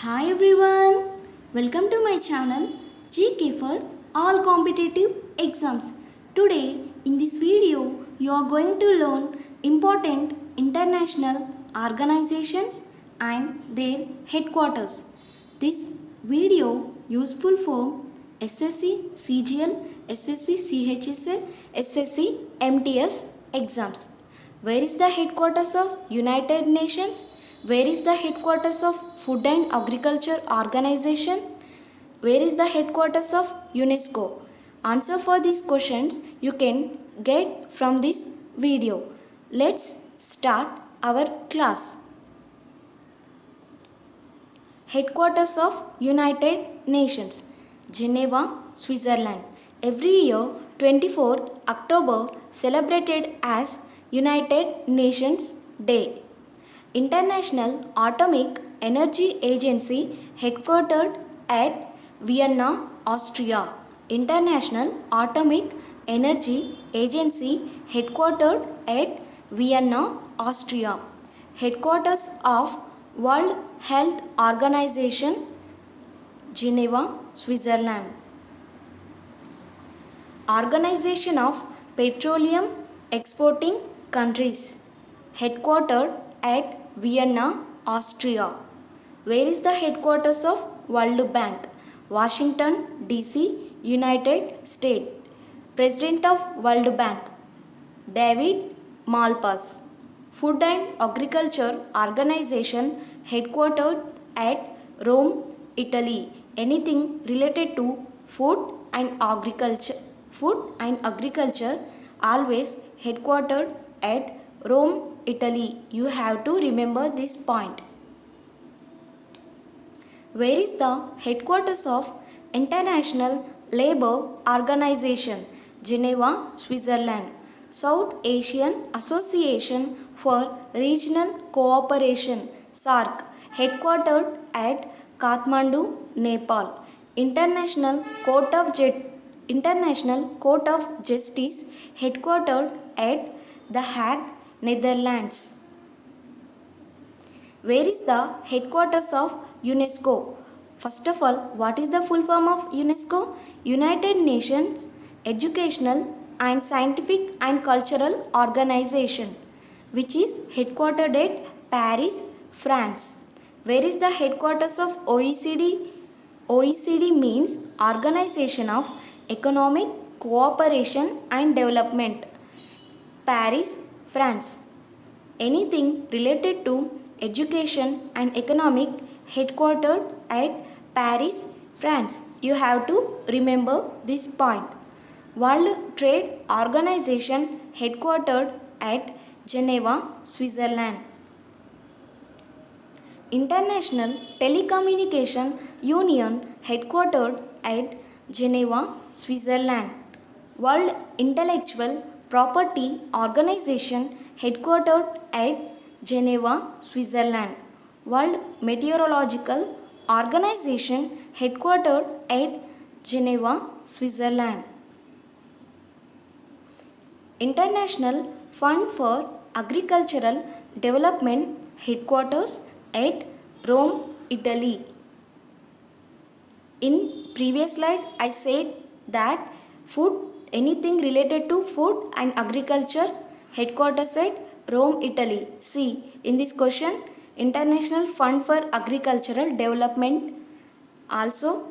Hi everyone, welcome to my channel GK for all competitive exams. Today in this video you are going to learn important international organizations and their headquarters. This video useful for SSC CGL, SSC CHSL, SSC MTS exams. Where is the headquarters of United Nations? Where is the headquarters of Food and Agriculture Organization? Where is the headquarters of UNESCO? Answer for these questions you can get from this video. Let's start our class. Headquarters of United Nations, Geneva, Switzerland. Every year, 24th October celebrated as United Nations Day. International Atomic Energy Agency headquartered at Vienna, Austria. International Atomic Energy Agency headquartered at Vienna, Austria. Headquarters of World Health Organization, Geneva, Switzerland. Organization of Petroleum Exporting Countries, headquartered at Vienna, Austria. Where is the headquarters of World Bank? Washington, D.C., United States. President of World Bank, David Malpass. Food and Agriculture Organization headquartered at Rome, Italy. Anything related to food and agriculture always headquartered at Rome, Italy. You have to remember this point. Where is the headquarters of International Labour Organization? Geneva, Switzerland. South Asian Association for Regional Cooperation, SAARC, headquartered at Kathmandu, Nepal. International Court of Justice, headquartered at The Hague, Netherlands. Where is the headquarters of UNESCO? First of all, what is the full form of UNESCO? United Nations Educational and Scientific and Cultural Organization, which is headquartered at Paris, France. Where is the headquarters of OECD? OECD means Organization of Economic Cooperation and Development, Paris, France. Anything related to education and economic headquartered at Paris, France. You have to remember this point. World Trade Organization headquartered at Geneva, Switzerland. International Telecommunication Union headquartered at Geneva, Switzerland. World Intellectual Property Organization headquartered at Geneva, Switzerland. World Meteorological Organization headquartered at Geneva, Switzerland. International Fund for Agricultural Development headquarters at Rome, Italy. In previous slide I said that anything related to food and agriculture headquarters at Rome, Italy. See, in this question, International Fund for Agricultural Development also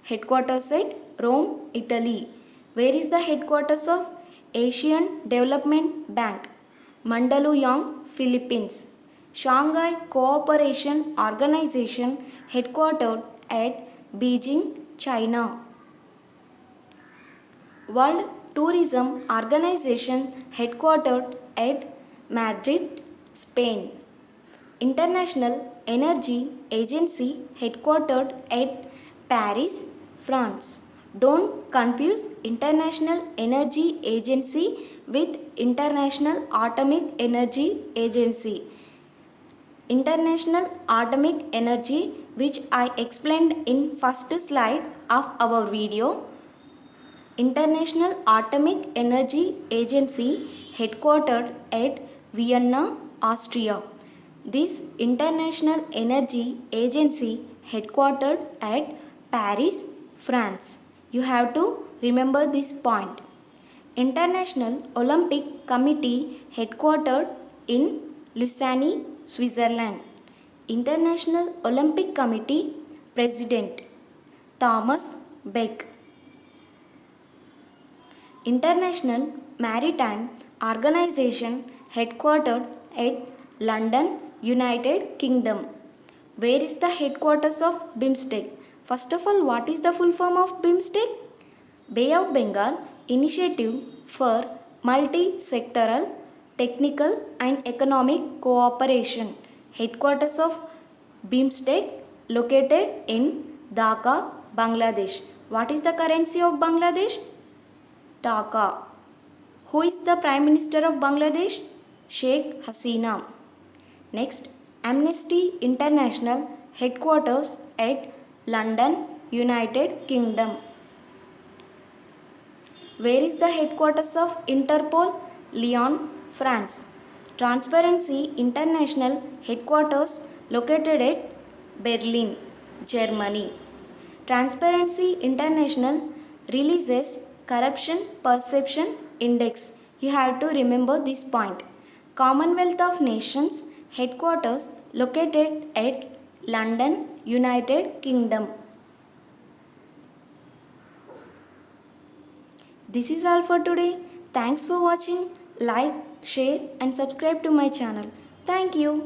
headquarters at Rome, Italy. Where is the headquarters of Asian Development Bank? Mandaluyong, Philippines. Shanghai Cooperation Organization headquartered at Beijing, China. World Tourism Organization headquartered at Madrid, Spain. International Energy Agency headquartered at Paris, France. Don't confuse International Energy Agency with International Atomic Energy Agency. International Atomic Energy, which I explained in first slide of our video. International Atomic Energy Agency headquartered at Vienna, Austria. This International Energy Agency headquartered at Paris, France. You have to remember this point. International Olympic Committee headquartered in Lausanne, Switzerland. International Olympic Committee President Thomas Bach. International Maritime Organization headquartered at London, United Kingdom. Where is the headquarters of BIMSTEC? First of all, what is the full form of BIMSTEC? Bay of Bengal Initiative for Multi-Sectoral, Technical and Economic Cooperation. Headquarters of BIMSTEC located in Dhaka, Bangladesh. What is the currency of Bangladesh? Taka. Who is the Prime Minister of Bangladesh? Sheikh Hasina. Next, Amnesty International headquarters at London, United Kingdom. Where is the headquarters of Interpol? Lyon, France. Transparency International headquarters located at Berlin, Germany. Transparency International releases Corruption Perception Index. You have to remember this point. Commonwealth of Nations headquarters located at London, United Kingdom. This is all for today. Thanks for watching. Like, share and subscribe to my channel. Thank you.